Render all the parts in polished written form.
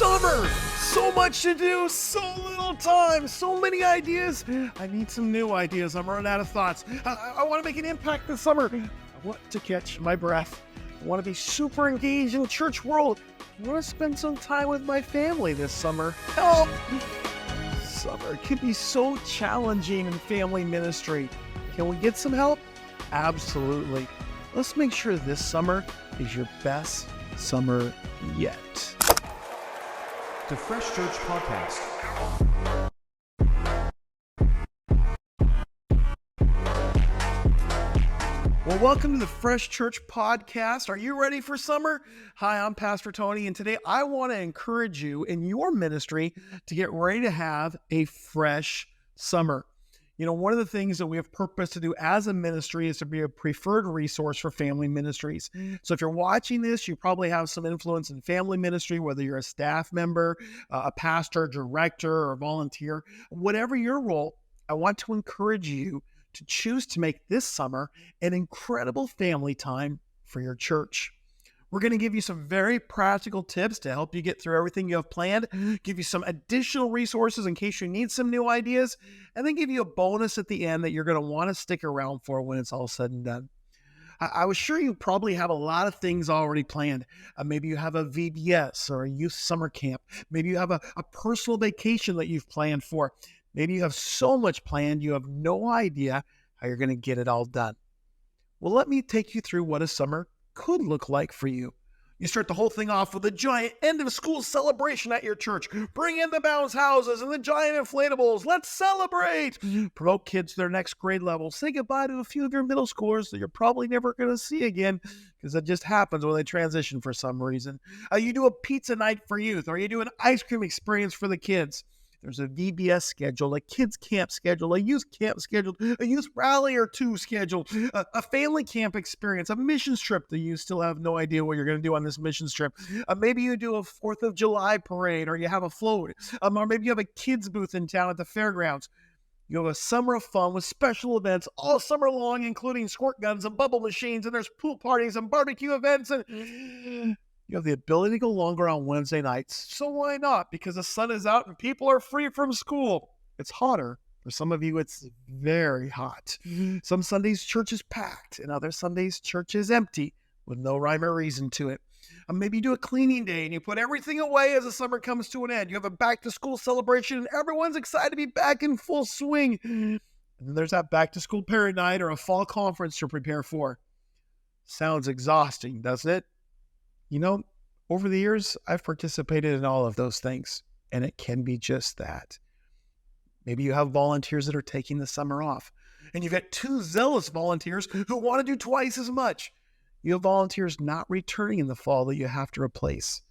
summer! So much to do, so little time, so many ideas. I need some new ideas. I'm running out of thoughts. I want to make an impact this summer. I want to catch my breath. I want to be super engaged in the church world. I want to spend some time with my family this summer. Help! Summer can be so challenging in family ministry. Can we get some help? Absolutely. Let's make sure this summer is your best summer yet. The Fresh Church Podcast. Well, welcome to the Fresh Church Podcast. Are you ready for summer? Hi, I'm Pastor Tony, and today I want to encourage you in your ministry to get ready to have a fresh summer. You know, one of the things that we have purpose to do as a ministry is to be a preferred resource for family ministries. So if you're watching this, you probably have some influence in family ministry, whether you're a staff member, a pastor, director, or volunteer. Whatever your role, I want to encourage you to choose to make this summer an incredible family time for your church. We're going to give you some very practical tips to help you get through everything you have planned, give you some additional resources in case you need some new ideas, and then give you a bonus at the end that you're going to want to stick around for when it's all said and done. I was sure you probably have a lot of things already planned. Maybe you have a VBS or a youth summer camp. Maybe you have a personal vacation that you've planned for. Maybe you have so much planned you have no idea how you're going to get it all done. Well, let me take you through what a summer could look like for you. You start the whole thing off with a giant end of school celebration at your church. Bring in the bounce houses and the giant inflatables. Let's celebrate. Promote kids to their next grade level. Say goodbye to a few of your middle schoolers that you're probably never going to see again because that just happens when they transition for some reason. You do a pizza night for youth, or you do an ice cream experience for the kids. There's a VBS schedule, a kids camp schedule, a youth camp scheduled, a youth rally or two scheduled, a family camp experience, a missions trip that you still have no idea what you're going to do on this missions trip. Maybe you do a 4th of July parade, or you have a float, or maybe you have a kids booth in town at the fairgrounds. You have a summer of fun with special events all summer long, including squirt guns and bubble machines, and there's pool parties and barbecue events, and you have the ability to go longer on Wednesday nights. So why not? Because the sun is out and people are free from school. It's hotter. For some of you, it's very hot. Some Sundays, church is packed, and other Sundays, church is empty with no rhyme or reason to it. Maybe you do a cleaning day and you put everything away as the summer comes to an end. You have a back-to-school celebration and everyone's excited to be back in full swing. And then there's that back-to-school parent night or a fall conference to prepare for. Sounds exhausting, doesn't it? You know, over the years, I've participated in all of those things, and it can be just that. Maybe you have volunteers that are taking the summer off, and you've got 2 zealous volunteers who want to do twice as much. You have volunteers not returning in the fall that you have to replace.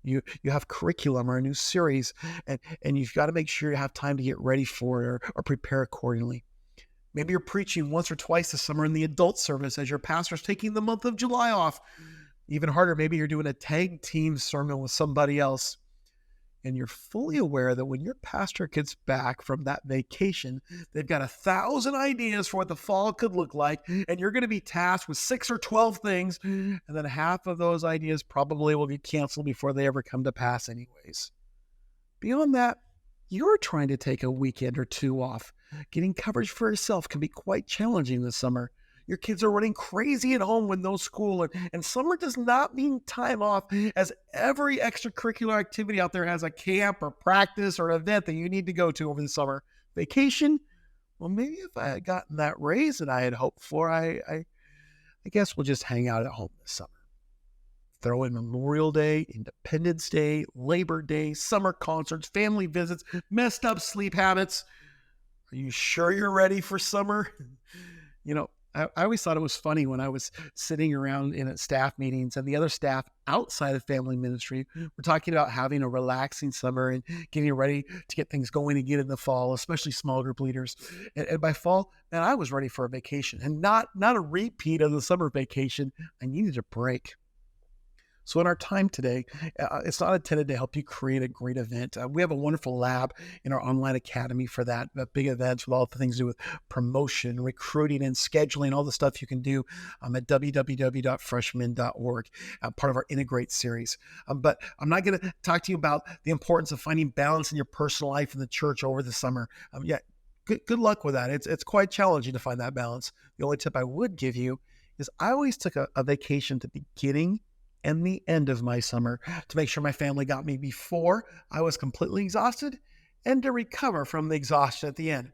You have curriculum or a new series, and you've got to make sure you have time to get ready for it or prepare accordingly. Maybe you're preaching once or twice this summer in the adult service as your pastor's taking the month of July off. Even harder, maybe you're doing a tag team sermon with somebody else, and you're fully aware that when your pastor gets back from that vacation, they've got 1,000 ideas for what the fall could look like, and you're going to be tasked with 6 or 12 things, and then half of those ideas probably will be canceled before they ever come to pass anyways. Beyond that, you're trying to take a weekend or 2 off. Getting coverage for yourself can be quite challenging this summer. Your kids are running crazy at home with no school, and summer does not mean time off, as every extracurricular activity out there has a camp or practice or an event that you need to go to over the summer. Vacation? Well, maybe if I had gotten that raise that I had hoped for, I guess we'll just hang out at home this summer. Throw in Memorial Day, Independence Day, Labor Day, summer concerts, family visits, messed up sleep habits. Are you sure you're ready for summer? You know, I always thought it was funny when I was sitting around in staff meetings and the other staff outside of family ministry were talking about having a relaxing summer and getting ready to get things going again in the fall, especially small group leaders. And by fall, man, I was ready for a vacation, and not a repeat of the summer vacation. I needed a break. So in our time today, it's not intended to help you create a great event. We have a wonderful lab in our online academy for that, big events with all the things to do with promotion, recruiting, and scheduling, all the stuff you can do at www.freshman.org, part of our Integrate series. But I'm not going to talk to you about the importance of finding balance in your personal life and the church over the summer. Good luck with that. It's quite challenging to find that balance. The only tip I would give you is I always took a vacation at the beginning and the end of my summer to make sure my family got me before I was completely exhausted and to recover from the exhaustion at the end.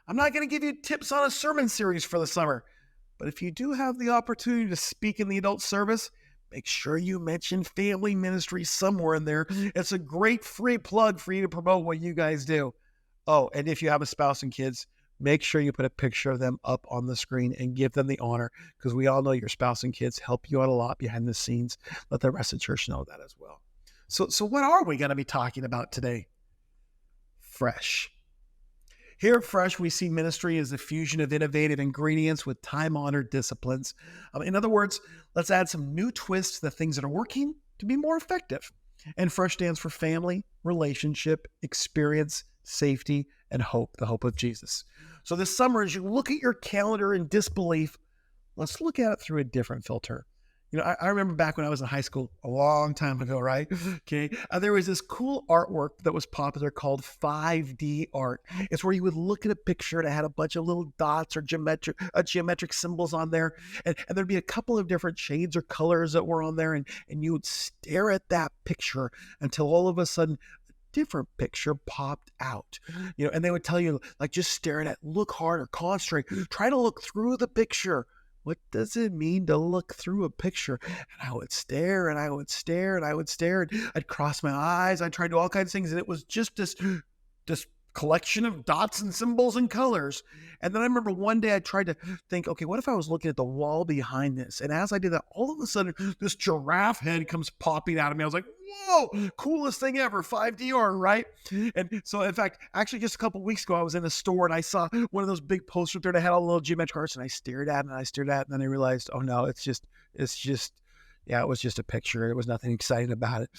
I'm not going to give you tips on a sermon series for the summer, but if you do have the opportunity to speak in the adult service, make sure you mention family ministry somewhere in there. It's a great free plug for you to promote what you guys do. Oh, and if you have a spouse and kids, make sure you put a picture of them up on the screen and give them the honor, because we all know your spouse and kids help you out a lot behind the scenes. Let the rest of the church know that as well. So what are we going to be talking about today? Fresh. Here at Fresh, we see ministry as a fusion of innovative ingredients with time-honored disciplines. In other words, let's add some new twists to the things that are working to be more effective. And Fresh stands for family, relationship, experience, safety, and hope, the hope of Jesus. So this summer, as you look at your calendar in disbelief, let's look at it through a different filter. I remember back when I was in high school, a long time ago, right? Okay. There was this cool artwork that was popular called 5D art. It's where you would look at a picture and it had a bunch of little dots or geometric symbols on there. And there'd be a couple of different shades or colors that were on there. And you would stare at that picture until all of a sudden, different picture popped out, and they would tell you, like, just stare at it, look hard or concentrate, try to look through the picture. What does it mean to look through a picture? And I would stare and I would stare and I would stare and I'd cross my eyes. I'd try to do all kinds of things. And it was just this collection of dots and symbols and colors. And then I remember one day I tried to think, okay, what if I was looking at the wall behind this? And as I did that, all of a sudden, this giraffe head comes popping out of me. I was like, whoa, coolest thing ever, 5D art, right? And so, in fact, actually just a couple of weeks ago, I was in a store and I saw one of those big posters there that had all the little geometric arts, and I stared at it and I stared at it, and then I realized, oh no, it was just a picture. There was nothing exciting about it.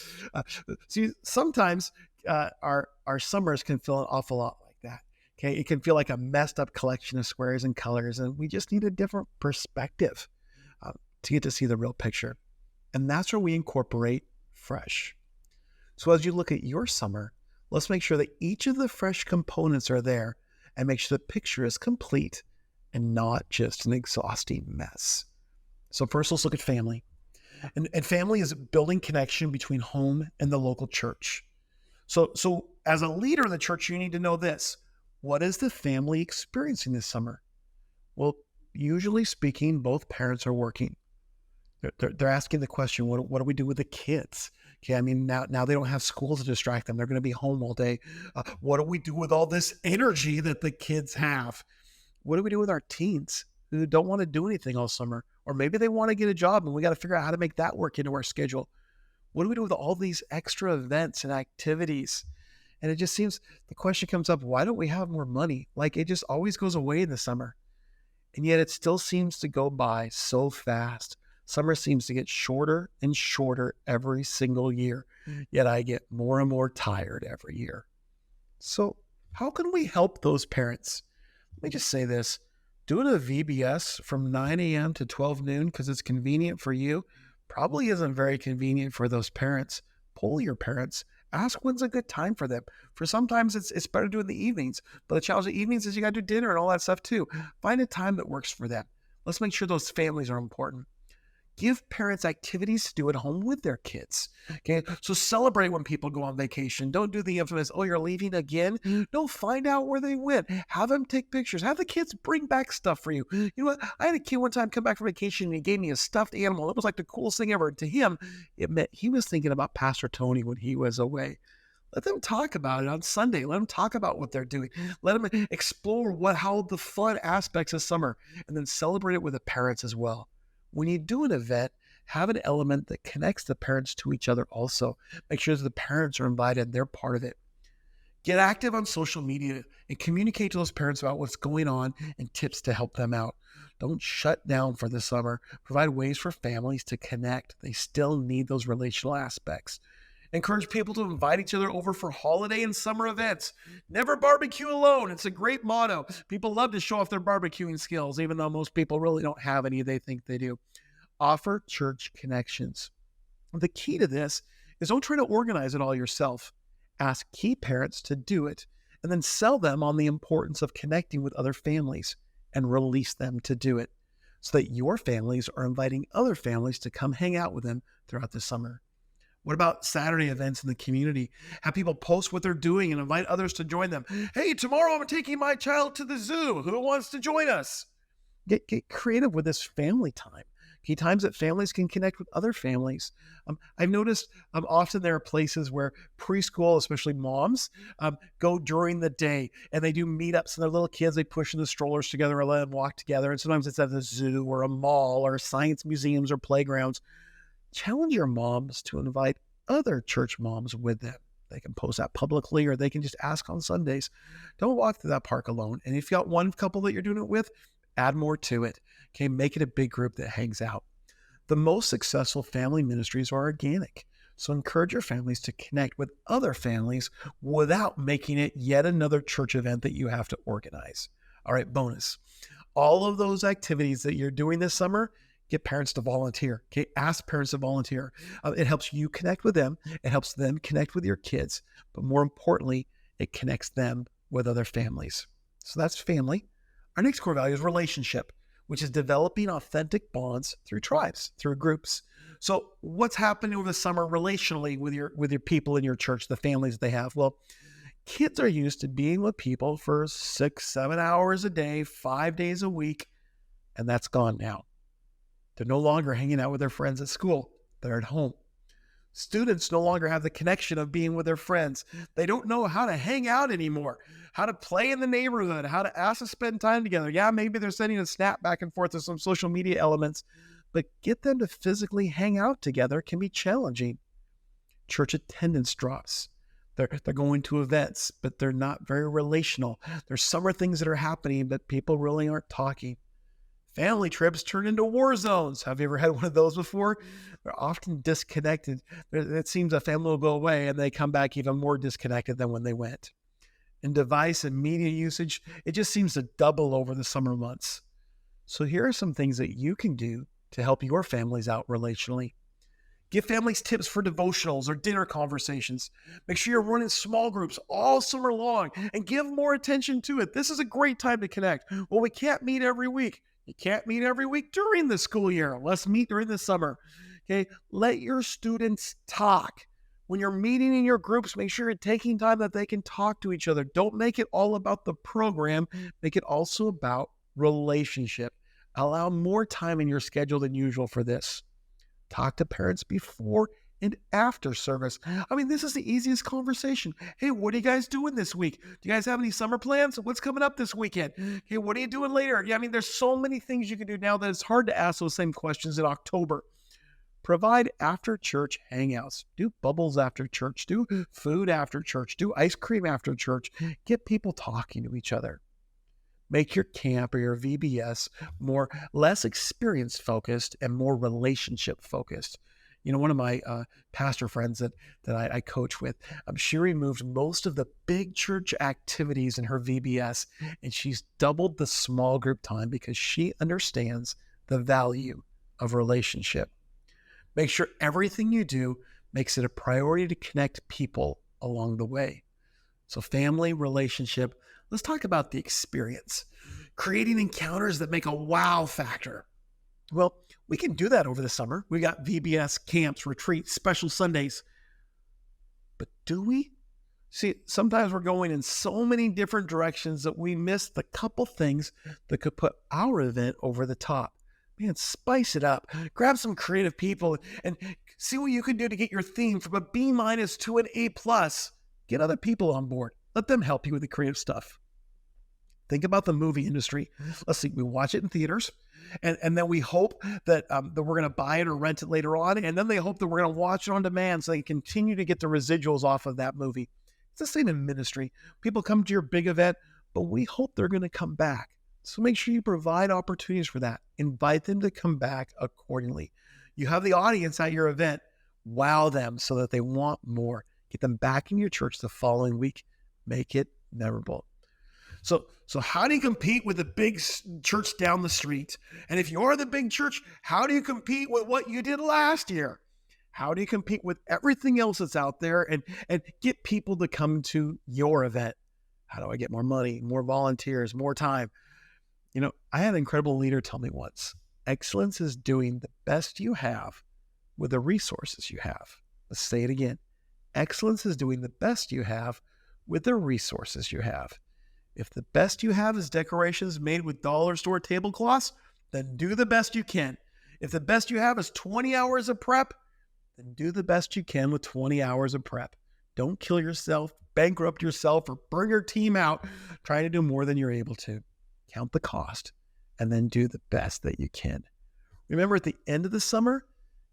See, sometimes our summers can feel an awful lot like that. Okay, it can feel like a messed up collection of squares and colors, and we just need a different perspective to get to see the real picture. And that's where we incorporate Fresh. So as you look at your summer, let's make sure that each of the Fresh components are there and make sure the picture is complete and not just an exhausting mess. So first, let's look at family. And family is building connection between home and the local church. So as a leader in the church, you need to know this. What is the family experiencing this summer? Well, usually speaking, both parents are working. They're asking the question, what do we do with the kids? Okay, I mean, now they don't have school to distract them. They're going to be home all day. What do we do with all this energy that the kids have? What do we do with our teens who don't want to do anything all summer? Or maybe they want to get a job and we got to figure out how to make that work into our schedule. What do we do with all these extra events and activities? And it just seems the question comes up, why don't we have more money? Like, it just always goes away in the summer. And yet it still seems to go by so fast. Summer seems to get shorter and shorter every single year. Yet I get more and more tired every year. So how can we help those parents? Let me just say this. Doing a VBS from 9 a.m. to 12 noon because it's convenient for you probably isn't very convenient for those parents. Poll your parents. Ask when's a good time for them. For sometimes it's better to do in the evenings, but the challenge of the evenings is you got to do dinner and all that stuff too. Find a time that works for them. Let's make sure those families are important. Give parents activities to do at home with their kids. Okay, so celebrate when people go on vacation. Don't do the infamous, oh, you're leaving again. No, find out where they went. Have them take pictures. Have the kids bring back stuff for you. You know what? I had a kid one time come back from vacation and he gave me a stuffed animal. It was like the coolest thing ever. To him, it meant he was thinking about Pastor Tony when he was away. Let them talk about it on Sunday. Let them talk about what they're doing. Let them explore how the fun aspects of summer, and then celebrate it with the parents as well. When you do an event, have an element that connects the parents to each other also. Make sure that the parents are invited, they're part of it. Get active on social media and communicate to those parents about what's going on and tips to help them out. Don't shut down for the summer. Provide ways for families to connect. They still need those relational aspects. Encourage people to invite each other over for holiday and summer events. Never barbecue alone. It's a great motto. People love to show off their barbecuing skills, even though most people really don't have any. They think they do. Offer church connections. The key to this is don't try to organize it all yourself. Ask key parents to do it, and then sell them on the importance of connecting with other families and release them to do it so that your families are inviting other families to come hang out with them throughout the summer. What about Saturday events in the community? Have people post what they're doing and invite others to join them. Hey, tomorrow I'm taking my child to the zoo. Who wants to join us? Get creative with this family time. Key times that families can connect with other families. I've noticed often there are places where preschool, especially moms, go during the day and they do meetups and their little kids, they push in the strollers together or let them walk together. And sometimes it's at the zoo or a mall or science museums or playgrounds. Challenge your moms to invite other church moms with them. They can post that publicly or they can just ask on Sundays. Don't walk through that park alone. And if you got one couple that you're doing it with, add more to it. Okay, make it a big group that hangs out. The most successful family ministries are organic. So encourage your families to connect with other families without making it yet another church event that you have to organize. All right, bonus. All of those activities that you're doing this summer, get parents to volunteer. Okay, ask parents to volunteer. It helps you connect with them. It helps them connect with your kids. But more importantly, it connects them with other families. So that's family. Our next core value is relationship, which is developing authentic bonds through tribes, through groups. So what's happening over the summer relationally with your people in your church, the families they have? Well, kids are used to being with people for 6-7 hours a day, 5 days a week, and that's gone now. They're no longer hanging out with their friends at school. They're at home. Students no longer have the connection of being with their friends. They don't know how to hang out anymore, how to play in the neighborhood, how to ask to spend time together. Yeah, maybe they're sending a snap back and forth to some social media elements, but get them to physically hang out together can be challenging. Church attendance drops. They're going to events, but they're not very relational. There's summer things that are happening, but people really aren't talking. Family trips turn into war zones. Have you ever had one of those before? They're often disconnected. It seems a family will go away and they come back even more disconnected than when they went. In device and media usage, it just seems to double over the summer months. So here are some things that you can do to help your families out relationally. Give families tips for devotionals or dinner conversations. Make sure you're running small groups all summer long and give more attention to it. This is a great time to connect. Well, we can't meet every week. You can't meet every week during the school year. Let's meet during the summer. Okay, let your students talk. When you're meeting in your groups, make sure you're taking time that they can talk to each other. Don't make it all about the program. Make it also about relationship. Allow more time in your schedule than usual for this. Talk to parents before and after service. I mean, this is the easiest conversation. Hey, what are you guys doing this week? Do you guys have any summer plans? What's coming up this weekend? Hey, what are you doing later? Yeah, I mean, there's so many things you can do now that it's hard to ask those same questions in October. Provide after church hangouts. Do bubbles after church. Do food after church. Do ice cream after church. Get people talking to each other. Make your camp or your VBS less experience focused and more relationship focused. You know, one of my pastor friends that I coach with, she removed most of the big church activities in her VBS, and she's doubled the small group time because she understands the value of relationship. Make sure everything you do makes it a priority to connect people along the way. So family, relationship, let's talk about the experience. Creating encounters that make a wow factor. Well, we can do that over the summer. We got VBS, camps, retreats, special Sundays. But do we? See, sometimes we're going in so many different directions that we miss the couple things that could put our event over the top. Man, spice it up. Grab some creative people and see what you can do to get your theme from a B- to an A+. Get other people on board. Let them help you with the creative stuff. Think about the movie industry. Let's see, we watch it in theaters, and then we hope that we're going to buy it or rent it later on, and then they hope that we're going to watch it on demand so they can continue to get the residuals off of that movie. It's the same in ministry. People come to your big event, but we hope they're going to come back. So make sure you provide opportunities for that. Invite them to come back accordingly. You have the audience at your event. Wow them so that they want more. Get them back in your church the following week. Make it memorable. So how do you compete with the big church down the street? And if you're the big church, how do you compete with what you did last year? How do you compete with everything else that's out there and get people to come to your event? How do I get more money, more volunteers, more time? I had an incredible leader tell me once, excellence is doing the best you have with the resources you have. Let's say it again. Excellence is doing the best you have with the resources you have. If the best you have is decorations made with dollar store tablecloths, then do the best you can. If the best you have is 20 hours of prep, then do the best you can with 20 hours of prep. Don't kill yourself, bankrupt yourself, or burn your team out trying to do more than you're able to. Count the cost and then do the best that you can. Remember, at the end of the summer,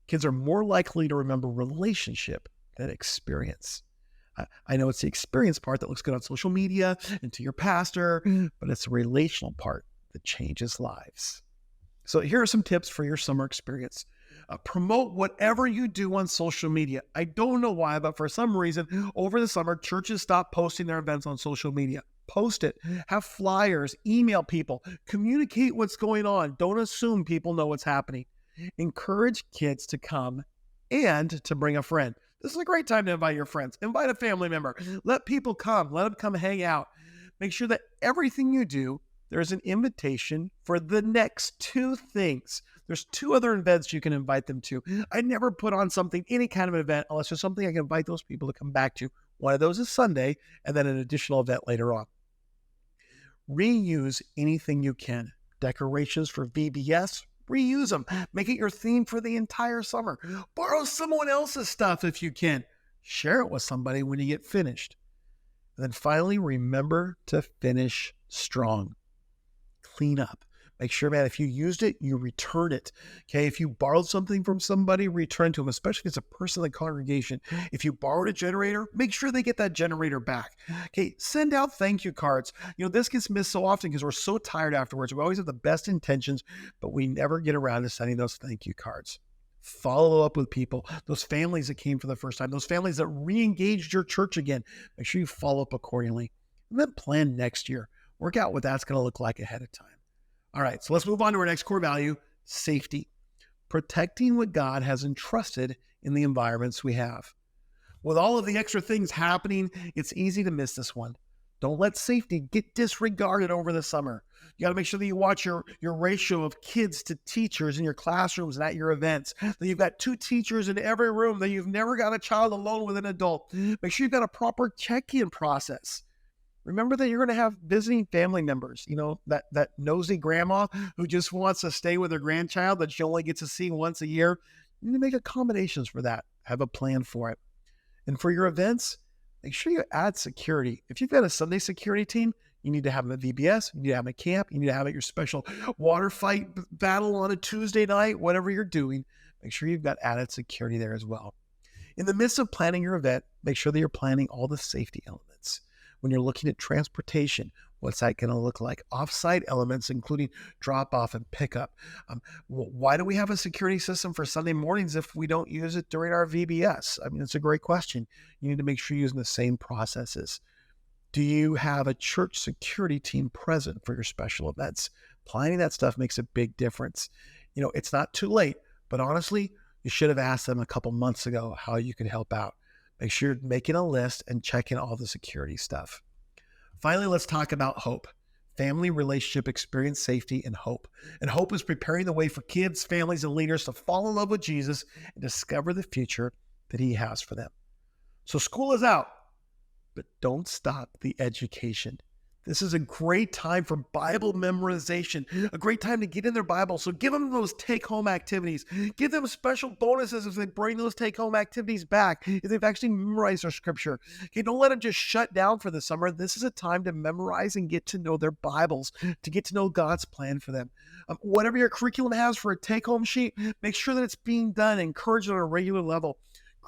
kids are more likely to remember relationship than experience. I know it's the experience part that looks good on social media and to your pastor, but it's the relational part that changes lives. So here are some tips for your summer experience. Promote whatever you do on social media. I don't know why, but for some reason, over the summer, churches stopped posting their events on social media. Post it. Have flyers. Email people. Communicate what's going on. Don't assume people know what's happening. Encourage kids to come and to bring a friend. This is a great time to invite your friends. Invite a family member. Let people come. Let them come hang out. Make sure that everything you do, there's an invitation for the next two things. There's two other events you can invite them to. I never put on something, any kind of an event, unless there's something I can invite those people to come back to. One of those is Sunday, and then an additional event later on. Reuse anything you can. Decorations for VBS, reuse them. Make it your theme for the entire summer. Borrow someone else's stuff if you can. Share it with somebody when you get finished. And then finally, remember to finish strong. Clean up. Make sure, man, if you used it, you return it. Okay, if you borrowed something from somebody, return to them, especially if it's a person in the congregation. If you borrowed a generator, make sure they get that generator back. Okay, send out thank you cards. This gets missed so often because we're so tired afterwards. We always have the best intentions, but we never get around to sending those thank you cards. Follow up with people, those families that came for the first time, those families that re-engaged your church again. Make sure you follow up accordingly. And then plan next year. Work out what that's going to look like ahead of time. All right, so let's move on to our next core value, safety. Protecting what God has entrusted in the environments we have. With all of the extra things happening, it's easy to miss this one. Don't let safety get disregarded over the summer. You got to make sure that you watch your ratio of kids to teachers in your classrooms and at your events. That you've got 2 teachers in every room, that you've never got a child alone with an adult. Make sure you've got a proper check-in process. Remember that you're going to have visiting family members, that nosy grandma who just wants to stay with her grandchild that she only gets to see once a year. You need to make accommodations for that. Have a plan for it. And for your events, make sure you add security. If you've got a Sunday security team, you need to have them at VBS, you need to have them at camp, you need to have it at your special water fight battle on a Tuesday night, whatever you're doing. Make sure you've got added security there as well. In the midst of planning your event, make sure that you're planning all the safety elements. When you're looking at transportation, what's that going to look like? Off-site elements, including drop-off and pickup. Why do we have a security system for Sunday mornings if we don't use it during our VBS? I mean, it's a great question. You need to make sure you're using the same processes. Do you have a church security team present for your special events? Planning that stuff makes a big difference. It's not too late, but honestly, you should have asked them a couple months ago how you could help out. Make sure you're making a list and checking all the security stuff. Finally, let's talk about hope. Family relationship experience, safety, and hope. And hope is preparing the way for kids, families, and leaders to fall in love with Jesus and discover the future that he has for them. So school is out, but don't stop the education. This is a great time for Bible memorization, a great time to get in their Bible. So give them those take-home activities. Give them special bonuses if they bring those take-home activities back, if they've actually memorized their scripture. Okay, don't let them just shut down for the summer. This is a time to memorize and get to know their Bibles, to get to know God's plan for them. Whatever your curriculum has for a take-home sheet, make sure that it's being done. Encourage it on a regular level.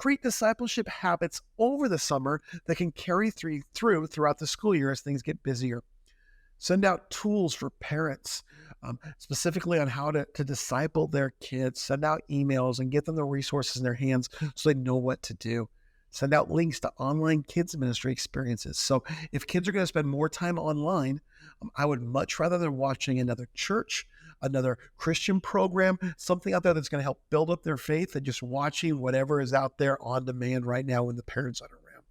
Create discipleship habits over the summer that can carry throughout the school year as things get busier. Send out tools for parents, specifically on how to disciple their kids. Send out emails and get them the resources in their hands so they know what to do. Send out links to online kids ministry experiences. So if kids are going to spend more time online, I would much rather they're watching another church, another Christian program, something out there that's going to help build up their faith than just watching whatever is out there on demand right now when the parents aren't around.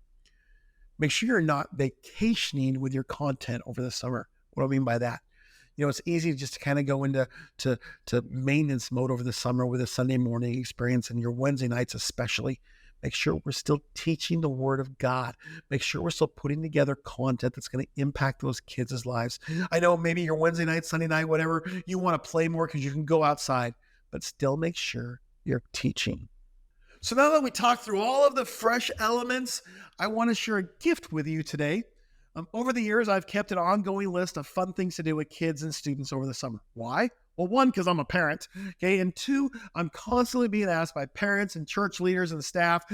Make sure you're not vacationing with your content over the summer. What do I mean by that? It's easy just to kind of go into to maintenance mode over the summer with a Sunday morning experience and your Wednesday nights especially. Make sure we're still teaching the Word of God. Make sure we're still putting together content that's going to impact those kids' lives. I know maybe your Wednesday night, Sunday night, whatever, you want to play more because you can go outside, but still make sure you're teaching. So now that we talked through all of the fresh elements, I want to share a gift with you today. Over the years, I've kept an ongoing list of fun things to do with kids and students over the summer. Why? Well, one, because I'm a parent, okay? And two, I'm constantly being asked by parents and church leaders and staff,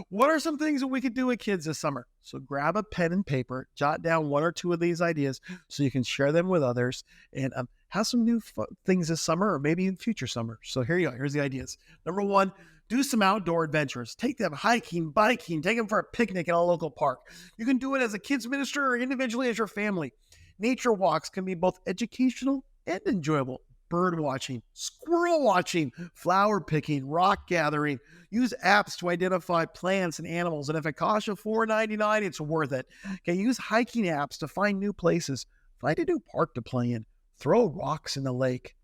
what are some things that we could do with kids this summer? So grab a pen and paper, jot down one or two of these ideas so you can share them with others and have some new things this summer or maybe in future summer. So here you go. Here's the ideas. Number one, do some outdoor adventures. Take them hiking, biking, take them for a picnic in a local park. You can do it as a kids minister or individually as your family. Nature walks can be both educational and enjoyable. Bird watching, squirrel watching, flower picking, rock gathering. Use apps to identify plants and animals. And if it costs you $4.99, it's worth it. Okay, use hiking apps to find new places. Find a new park to play in. Throw rocks in the lake.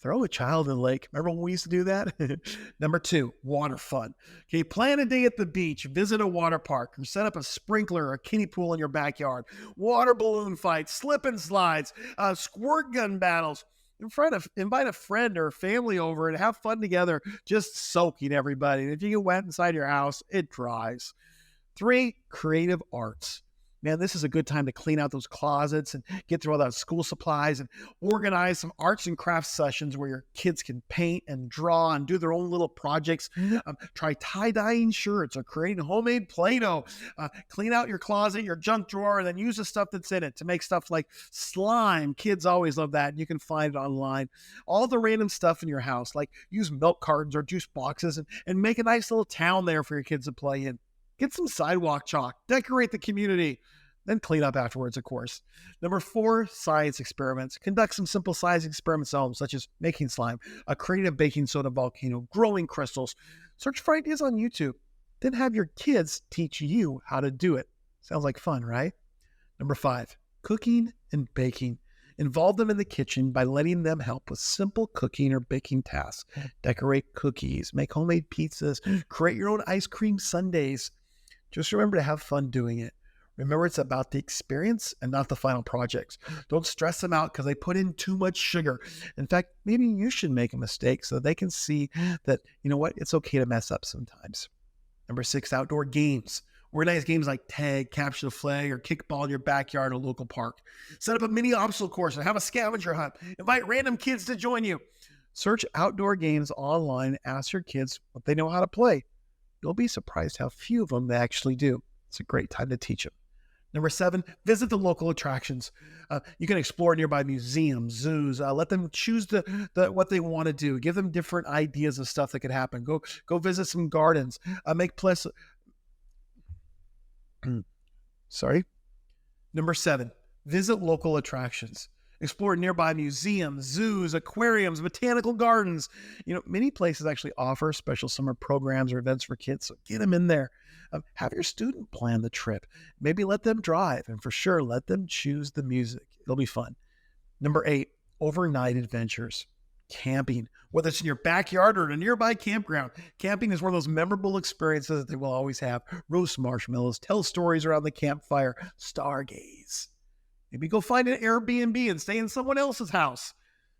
Throw a child in the lake. Remember when we used to do that? Number two, water fun. Okay, plan a day at the beach, visit a water park, or set up a sprinkler or a kiddie pool in your backyard. Water balloon fights, slip and slides, squirt gun battles. Invite a friend or family over and have fun together, just soaking everybody. And if you get wet inside your house, it dries. Three, creative arts. Man, this is a good time to clean out those closets and get through all that school supplies and organize some arts and crafts sessions where your kids can paint and draw and do their own little projects. Try tie-dyeing shirts or creating homemade Play-Doh. Clean out your closet, your junk drawer, and then use the stuff that's in it to make stuff like slime. Kids always love that, and you can find it online. All the random stuff in your house, like use milk cartons or juice boxes and make a nice little town there for your kids to play in. Get some sidewalk chalk, decorate the community, then clean up afterwards, of course. Number four, science experiments. Conduct some simple science experiments at home, such as making slime, a creative baking soda volcano, growing crystals. Search for ideas on YouTube. Then have your kids teach you how to do it. Sounds like fun, right? Number five, cooking and baking. Involve them in the kitchen by letting them help with simple cooking or baking tasks. Decorate cookies, make homemade pizzas, create your own ice cream sundaes. Just remember to have fun doing it. Remember, it's about the experience and not the final projects. Don't stress them out because they put in too much sugar. In fact, maybe you should make a mistake so they can see that, you know what, it's okay to mess up sometimes. Number six, outdoor games. Organize games like tag, capture the flag, or kickball in your backyard or local park. Set up a mini obstacle course and have a scavenger hunt. Invite random kids to join you. Search outdoor games online. Ask your kids what they know how to play. You'll be surprised how few of them they actually do. It's a great time to teach them. Number seven, visit the local attractions. You can explore nearby museums, zoos. Let them choose what they want to do. Give them different ideas of stuff that could happen. Go visit some gardens. Number seven, visit local attractions. Explore nearby museums, zoos, aquariums, botanical gardens. Many places actually offer special summer programs or events for kids, so get them in there. Have your student plan the trip. Maybe let them drive, and for sure, let them choose the music. It'll be fun. Number eight, overnight adventures. Camping, whether it's in your backyard or at a nearby campground. Camping is one of those memorable experiences that they will always have. Roast marshmallows, tell stories around the campfire, stargaze. Maybe go find an Airbnb and stay in someone else's house.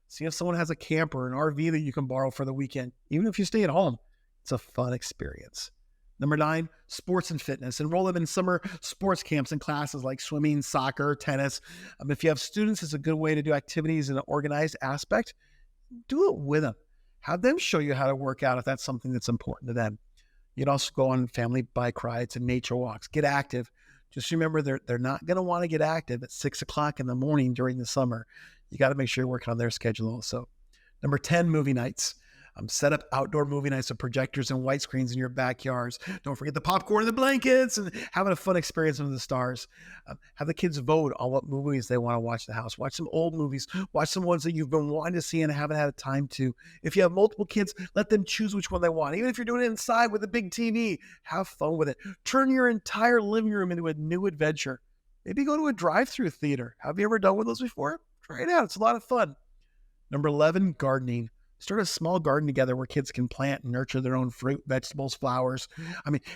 See if someone has a camper or an RV that you can borrow for the weekend. Even if you stay at home, it's a fun experience. Number nine, sports and fitness. Enroll them in summer sports camps and classes like swimming, soccer, tennis. If you have students, it's a good way to do activities in an organized aspect. Do it with them. Have them show you how to work out if that's something that's important to them. You'd also go on family bike rides and nature walks. Get active. Just remember, they're not going to want to get active at 6 o'clock in the morning during the summer. You got to make sure you're working on their schedule also. Number 10, movie nights. Set up outdoor movie nights with projectors and white screens in your backyards. Don't forget the popcorn and the blankets and having a fun experience under the stars. Have the kids vote on what movies they want to watch in the house. Watch some old movies. Watch some ones that you've been wanting to see and haven't had time to. If you have multiple kids, let them choose which one they want. Even if you're doing it inside with a big TV, have fun with it. Turn your entire living room into a new adventure. Maybe go to a drive-through theater. Have you ever done one of those before? Try it out. It's a lot of fun. Number 11, gardening. Start a small garden together where kids can plant and nurture their own fruit, vegetables, flowers.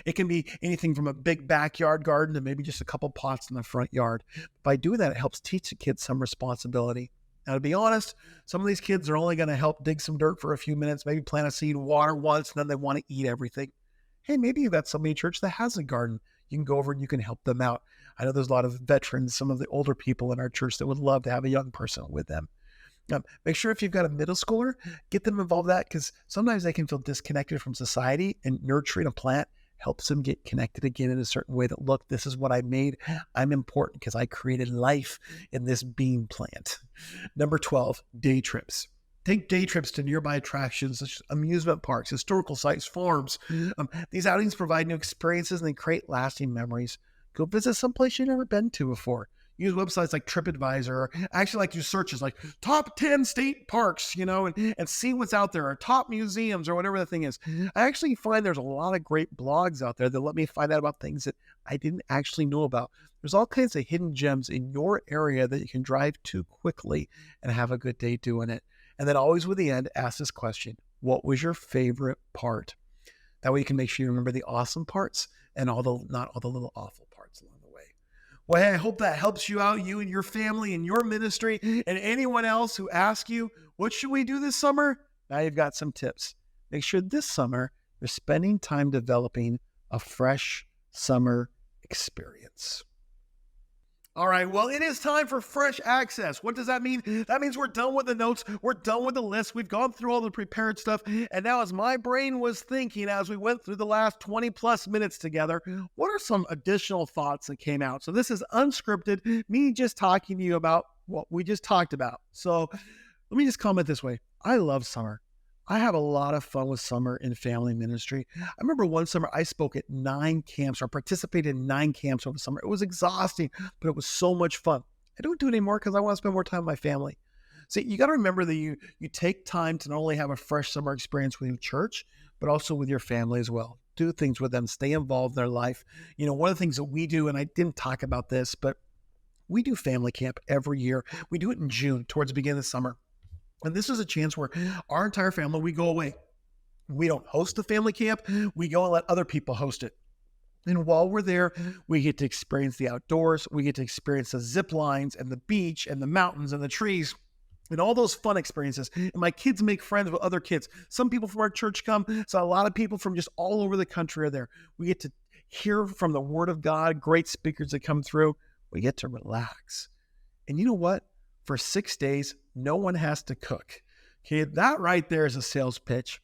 It can be anything from a big backyard garden to maybe just a couple pots in the front yard. By doing that, it helps teach the kids some responsibility. Now, to be honest, some of these kids are only going to help dig some dirt for a few minutes, maybe plant a seed, water once, and then they want to eat everything. Hey, maybe you've got somebody in church that has a garden. You can go over and you can help them out. I know there's a lot of veterans, some of the older people in our church that would love to have a young person with them. Make sure if you've got a middle schooler, get them involved in that, because sometimes they can feel disconnected from society, and nurturing a plant helps them get connected again in a certain way that, look, this is what I made. I'm important because I created life in this bean plant. Number 12, day trips. Take day trips to nearby attractions such as amusement parks, historical sites, farms. These outings provide new experiences and they create lasting memories. Go visit someplace you've never been to before. Use websites like TripAdvisor, or actually like do searches like top 10 state parks, and see what's out there, or top museums, or whatever the thing is. I actually find there's a lot of great blogs out there that let me find out about things that I didn't actually know about. There's all kinds of hidden gems in your area that you can drive to quickly and have a good day doing it. And then always with the end, ask this question: what was your favorite part? That way you can make sure you remember the awesome parts and not all the little awful parts along the way. Well, hey, I hope that helps you out, you and your family and your ministry, and anyone else who asks you, what should we do this summer? Now you've got some tips. Make sure this summer you're spending time developing a fresh summer experience. All right, well, it is time for fresh access. What does that mean? That means we're done with the notes. We're done with the list. We've gone through all the prepared stuff. And now, as my brain was thinking as we went through the last 20 plus minutes together, what are some additional thoughts that came out? So this is unscripted, me just talking to you about what we just talked about. So let me just comment this way. I love summer. I have a lot of fun with summer in family ministry. I remember one summer I spoke at 9 camps, or participated in 9 camps over the summer. It was exhausting, but it was so much fun. I don't do it anymore because I want to spend more time with my family. See, you got to remember that you take time to not only have a fresh summer experience with your church, but also with your family as well. Do things with them, stay involved in their life. One of the things that we do, and I didn't talk about this, but we do family camp every year. We do it in June, towards the beginning of the summer. And this is a chance where our entire family, we go away. We don't host the family camp. We go and let other people host it. And while we're there, we get to experience the outdoors. We get to experience the zip lines and the beach and the mountains and the trees and all those fun experiences. And my kids make friends with other kids. Some people from our church come. So a lot of people from just all over the country are there. We get to hear from the Word of God, great speakers that come through. We get to relax. And you know what? For 6 days, no one has to cook. Okay, that right there is a sales pitch.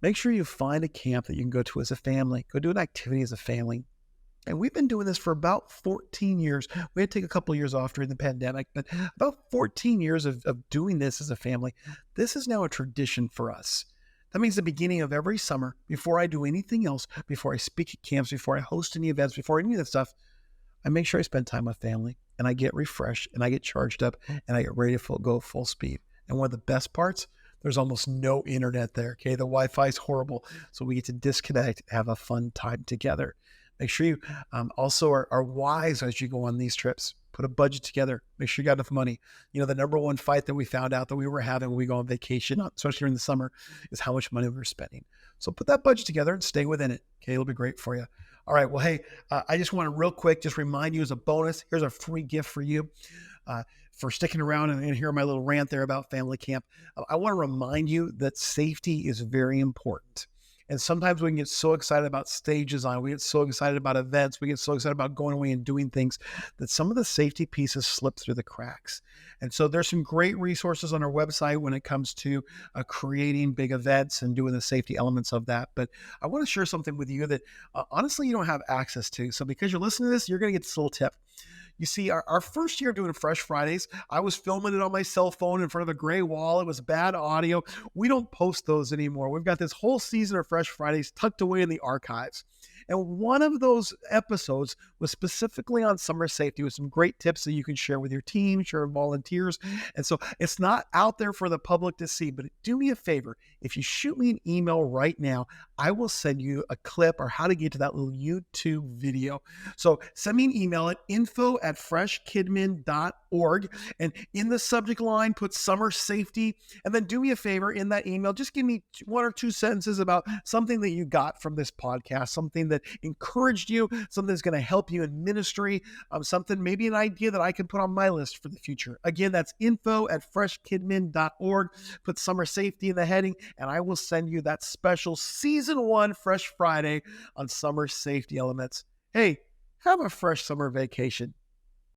Make sure you find a camp that you can go to as a family. Go do an activity as a family. And we've been doing this for about 14 years. We had to take a couple of years off during the pandemic, but about 14 years of doing this as a family. This is now a tradition for us. That means the beginning of every summer, before I do anything else, before I speak at camps, before I host any events, before any of that stuff, I make sure I spend time with family. And I get refreshed and I get charged up and I get ready to go full speed. And one of the best parts, there's almost no internet there. Okay. The Wi-Fi is horrible. So we get to disconnect, have a fun time together. Make sure you also are wise as you go on these trips. Put a budget together. Make sure you got enough money. The number one fight that we found out that we were having when we go on vacation, especially during the summer, is how much money we were spending. So put that budget together and stay within it. Okay. It'll be great for you. All right. Well, hey, I just want to real quick just remind you as a bonus, here's a free gift for you for sticking around and hearing my little rant there about family camp. I want to remind you that safety is very important. And sometimes we can get so excited about stage design, we get so excited about events, we get so excited about going away and doing things that some of the safety pieces slip through the cracks. And so there's some great resources on our website when it comes to creating big events and doing the safety elements of that. But I want to share something with you that honestly you don't have access to. So because you're listening to this, you're going to get this little tip. You see, our first year doing Fresh Fridays, I was filming it on my cell phone in front of a gray wall. It was bad audio. We don't post those anymore. We've got this whole season of Fresh Fridays tucked away in the archives. And one of those episodes was specifically on summer safety with some great tips that you can share with your team, share with volunteers. And so it's not out there for the public to see, but do me a favor. If you shoot me an email right now, I will send you a clip or how to get to that little YouTube video. So send me an email at info@freshkidmin.org. And in the subject line, put summer safety. And then do me a favor in that email, just give me one or two sentences about something that you got from this podcast, something that encouraged you, something that's going to help you in ministry, something, maybe an idea that I can put on my list for the future. Again, that's info@freshkidmin.org. Put summer safety in the heading, and I will send you that special season 1 Fresh Friday on summer safety elements. Hey, have a fresh summer vacation.